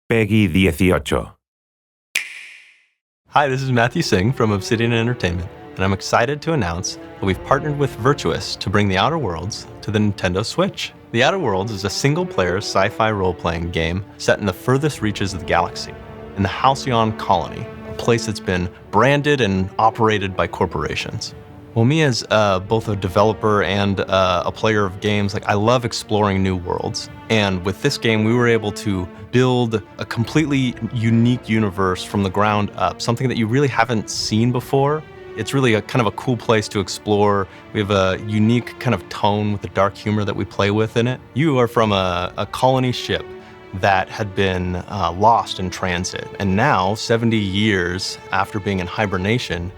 Peggy 18. Hi, this is Matthew Singh from Obsidian Entertainment, and I'm excited to announce that we've partnered with Virtuous to bring The Outer Worlds to the Nintendo Switch. The Outer Worlds is a single-player sci-fi role-playing game set in the furthest reaches of the galaxy, in the Halcyon colony, a place that's been branded and operated by corporations. Well, me as both a developer and a player of games, I love exploring new worlds. And with this game, we were able to build a completely unique universe from the ground up, something that you really haven't seen before. It's really a kind of a cool place to explore. We have a unique kind of tone with the dark humor that we play with in it. You are from a colony ship that had been lost in transit. And now, 70 years after being in hibernation,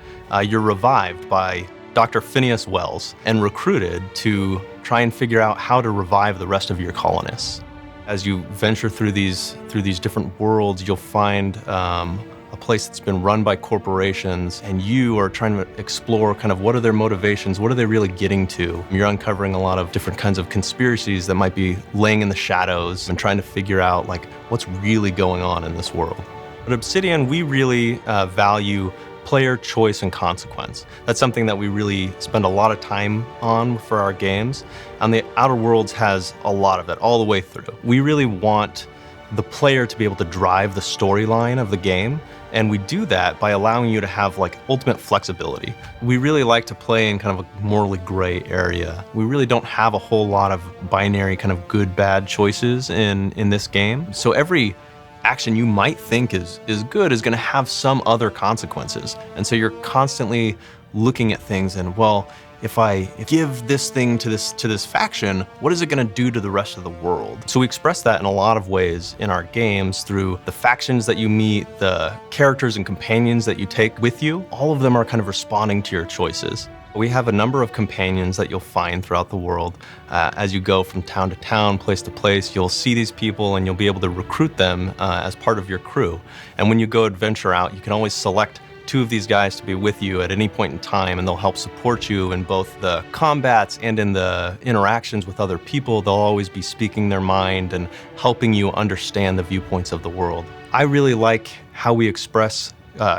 you're revived by Dr. Phineas Wells and recruited to try and figure out how to revive the rest of your colonists. As you venture through these different worlds, you'll find a place that's been run by corporations, and you are trying to explore kind of what are their motivations, what are they really getting to. You're uncovering a lot of different kinds of conspiracies that might be laying in the shadows and trying to figure out what's really going on in this world. At Obsidian, we really value player choice and consequence. That's something that we really spend a lot of time on for our games, and the Outer Worlds has a lot of it all the way through. We really want the player to be able to drive the storyline of the game, and we do that by allowing you to have ultimate flexibility. We really like to play in kind of a morally gray area. We really don't have a whole lot of binary kind of good-bad choices in this game. So every action you might think is good is going to have some other consequences. And so you're constantly looking at things and, well, if I give this thing to this faction, what is it going to do to the rest of the world? So we express that in a lot of ways in our games through the factions that you meet, the characters and companions that you take with you. All of them are kind of responding to your choices. We have a number of companions that you'll find throughout the world. As you go from town to town, place to place, you'll see these people and you'll be able to recruit them as part of your crew. And when you go adventure out, you can always select 2 of these guys to be with you at any point in time, and they'll help support you in both the combats and in the interactions with other people. They'll always be speaking their mind and helping you understand the viewpoints of the world. I really like how we express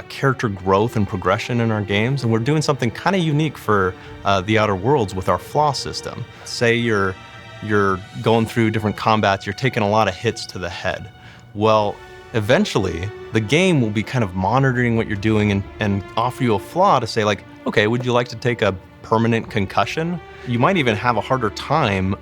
character growth and progression in our games, and we're doing something kind of unique for the Outer Worlds with our flaw system. Say you're going through different combats, you're taking a lot of hits to the head. Well, eventually, the game will be kind of monitoring what you're doing and offer you a flaw to say okay, would you like to take a permanent concussion? You might even have a harder time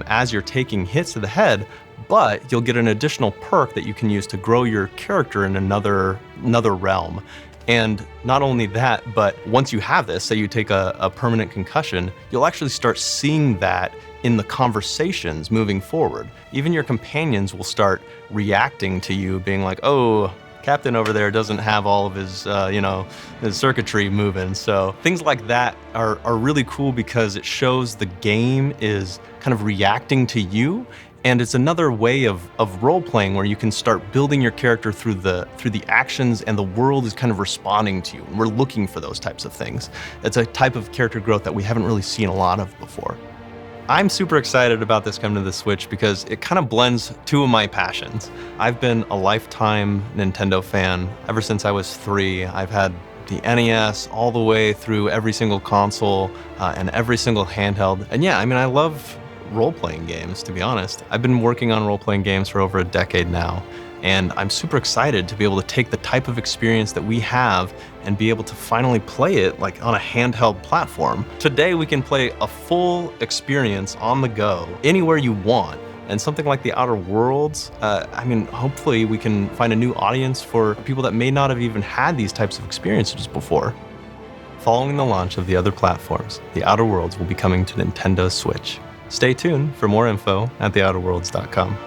as you're taking hits to the head, but you'll get an additional perk that you can use to grow your character in another realm. And not only that, but once you have this, say you take a permanent concussion, you'll actually start seeing that in the conversations moving forward. Even your companions will start reacting to you, being like, oh, Captain over there doesn't have all of his, his circuitry moving. So things like that are really cool because it shows the game is kind of reacting to you. And it's another way of role-playing where you can start building your character through the actions, and the world is kind of responding to you. And we're looking for those types of things. It's a type of character growth that we haven't really seen a lot of before. I'm super excited about this coming to the Switch because it kind of blends 2 of my passions. I've been a lifetime Nintendo fan ever since I was 3. I've had the NES all the way through every single console and every single handheld. And yeah, I love role-playing games, to be honest. I've been working on role-playing games for over a decade now, and I'm super excited to be able to take the type of experience that we have and be able to finally play it on a handheld platform. Today we can play a full experience on the go, anywhere you want. And something like the Outer Worlds, hopefully we can find a new audience for people that may not have even had these types of experiences before. Following the launch of the other platforms, the Outer Worlds will be coming to Nintendo Switch. Stay tuned for more info at theouterworlds.com.